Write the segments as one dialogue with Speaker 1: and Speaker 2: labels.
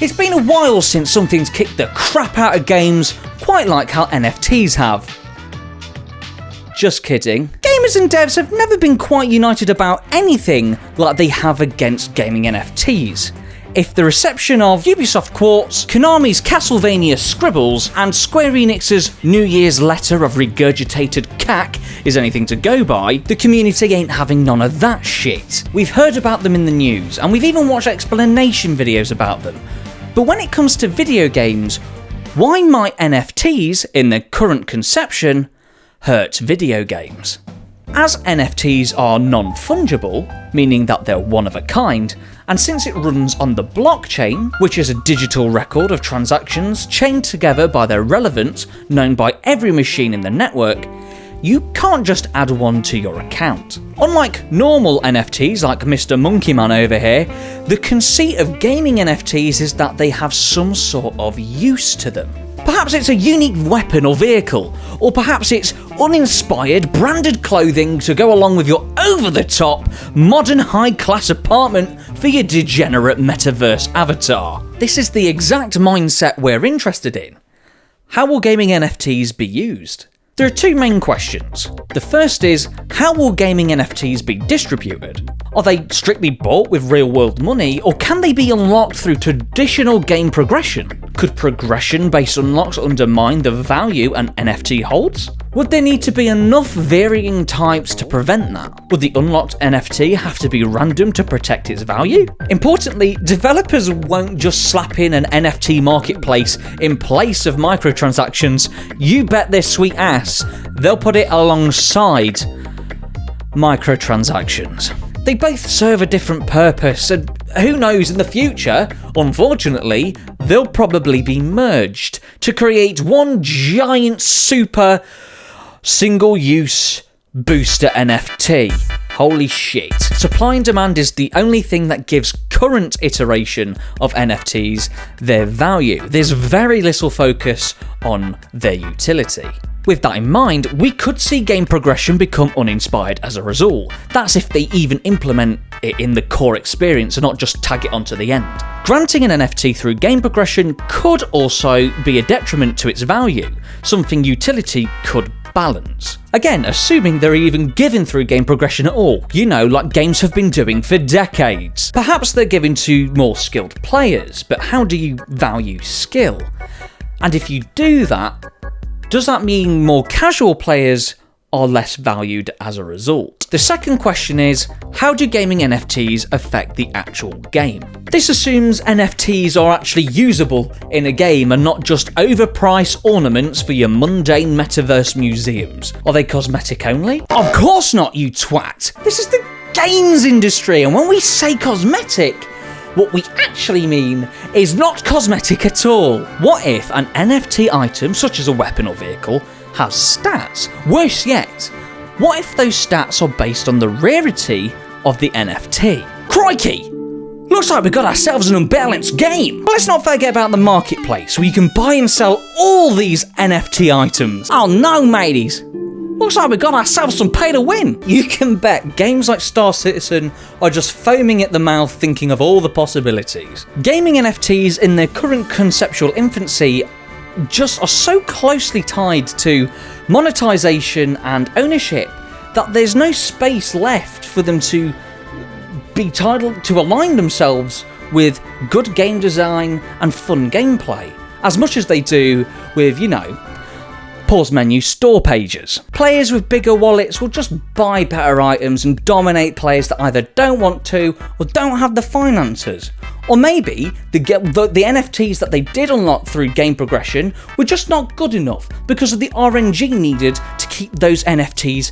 Speaker 1: It's been a while since something's kicked the crap out of games, quite like how NFTs have. Just kidding. Gamers and devs have never been quite united about anything like they have against gaming NFTs. If the reception of Ubisoft Quartz, Konami's Castlevania Scribbles, and Square Enix's New Year's letter of regurgitated cack is anything to go by, the community ain't having none of that shit. We've heard about them in the news, and we've even watched explanation videos about them. But when it comes to video games, why might NFTs, in their current conception, hurt video games? As NFTs are non-fungible, meaning that they're one of a kind, and since it runs on the blockchain, which is a digital record of transactions chained together by their relevance known by every machine in the network, you can't just add one to your account. Unlike normal NFTs like Mr. Monkey Man over here, the conceit of gaming NFTs is that they have some sort of use to them. Perhaps it's a unique weapon or vehicle, or perhaps it's uninspired branded clothing to go along with your over-the-top modern high-class apartment for your degenerate metaverse avatar. This is the exact mindset we're interested in. How will gaming NFTs be used? There are two main questions. The first is, how will gaming NFTs be distributed? Are they strictly bought with real-world money, or can they be unlocked through traditional game progression? Could progression-based unlocks undermine the value an NFT holds? Would there need to be enough varying types to prevent that? Would the unlocked NFT have to be random to protect its value? Importantly, developers won't just slap in an NFT marketplace in place of microtransactions. You bet their sweet ass they'll put it alongside microtransactions. They both serve a different purpose, and who knows, in the future, unfortunately, they'll probably be merged to create one giant super single-use booster NFT. Holy shit. Supply and demand is the only thing that gives current iteration of NFTs their value. There's very little focus on their utility. With that in mind, we could see game progression become uninspired as a result. That's if they even implement it in the core experience and not just tag it onto the end. Granting an NFT through game progression could also be a detriment to its value, something utility could balance. Again, assuming they're even given through game progression at all, like games have been doing for decades. Perhaps they're given to more skilled players, but how do you value skill? And if you do that, does that mean more casual players are less valued as a result? The second question is, how do gaming NFTs affect the actual game? This assumes NFTs are actually usable in a game and not just overpriced ornaments for your mundane metaverse museums. Are they cosmetic only? Of course not, you twat! This is the games industry, and when we say cosmetic, what we actually mean is not cosmetic at all. What if an NFT item, such as a weapon or vehicle, has stats? Worse yet, what if those stats are based on the rarity of the NFT? Crikey! Looks like we got ourselves an unbalanced game. But let's not forget about the marketplace, where you can buy and sell all these NFT items. Oh no, mateys! Looks like we got ourselves some pay to win. You can bet games like Star Citizen are just foaming at the mouth thinking of all the possibilities. Gaming NFTs in their current conceptual infancy just are so closely tied to monetization and ownership that there's no space left for them to be titled to align themselves with good game design and fun gameplay, as much as they do with, pause menu store pages. Players with bigger wallets will just buy better items and dominate players that either don't want to or don't have the finances. Or maybe the NFTs that they did unlock through game progression were just not good enough because of the RNG needed to keep those NFTs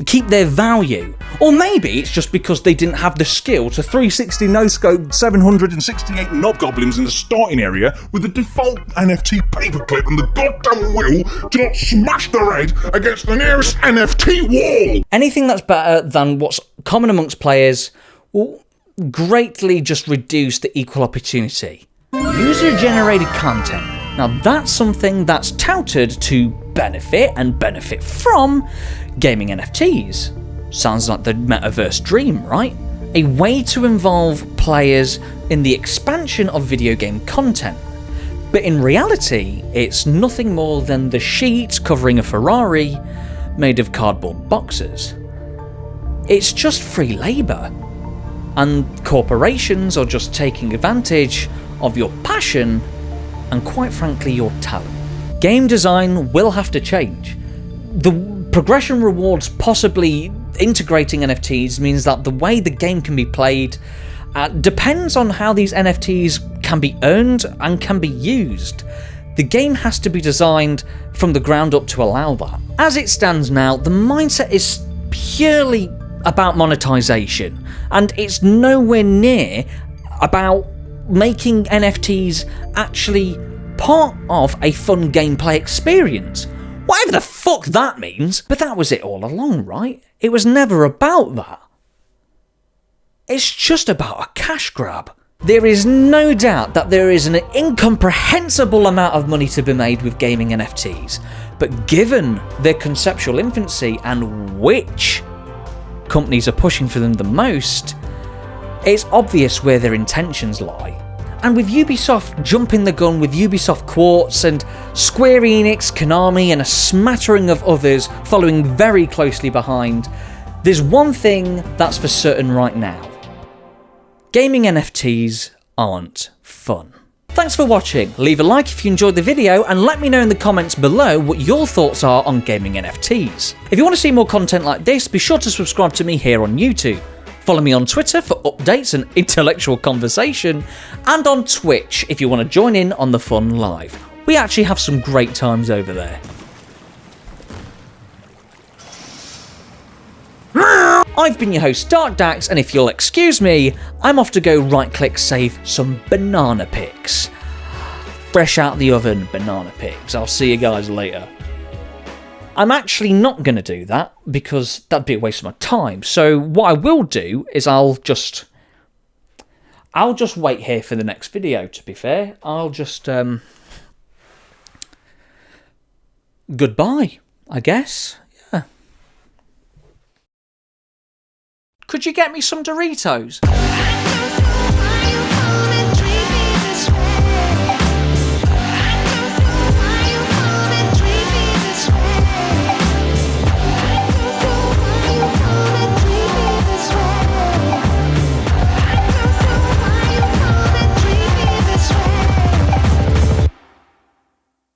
Speaker 1: keep their value. Or maybe it's just because they didn't have the skill to 360 no-scope 768 knobgoblins in the starting area with the default NFT paperclip and the goddamn will to not smash their head against the nearest NFT wall. Anything that's better than what's common amongst players will greatly just reduce the equal opportunity. User-generated content. Now that's something that's touted to benefit from gaming NFTs. Sounds like the metaverse dream, right? a way to involve players in the expansion of video game content. But in reality, it's nothing more than the sheet covering a Ferrari made of cardboard boxes. It's just free labour, and corporations are just taking advantage of your passion and, quite frankly, your talent. Game design will have to change. The progression rewards possibly integrating NFTs means that the way the game can be played depends on how these NFTs can be earned and can be used. The game has to be designed from the ground up to allow that. As it stands now, the mindset is purely about monetization, and it's nowhere near about making NFTs actually part of a fun gameplay experience. Whatever the fuck that means, but that was it all along, right? It was never about that. It's just about a cash grab. There is no doubt that there is an incomprehensible amount of money to be made with gaming NFTs, but given their conceptual infancy and which companies are pushing for them the most, it's obvious where their intentions lie. And with Ubisoft jumping the gun with Ubisoft Quartz and Square Enix, Konami and a smattering of others following very closely behind, there's one thing that's for certain right now. Gaming NFTs aren't fun. Thanks for watching. Leave a like if you enjoyed the video and let me know in the comments below what your thoughts are on gaming NFTs. If you want to see more content like this, be sure to subscribe to me here on YouTube. Follow me on Twitter for updates and intellectual conversation, and on Twitch if you want to join in on the fun live. We actually have some great times over there. I've been your host DarkDax, and if you'll excuse me, I'm off to go right-click save some banana pics. Fresh out the oven banana pics. I'll see you guys later. I'm actually not going to do that because that'd be a waste of my time. So what I will do is I'll just wait here for the next video, to be fair. I'll just goodbye, I guess. Yeah. Could you get me some Doritos?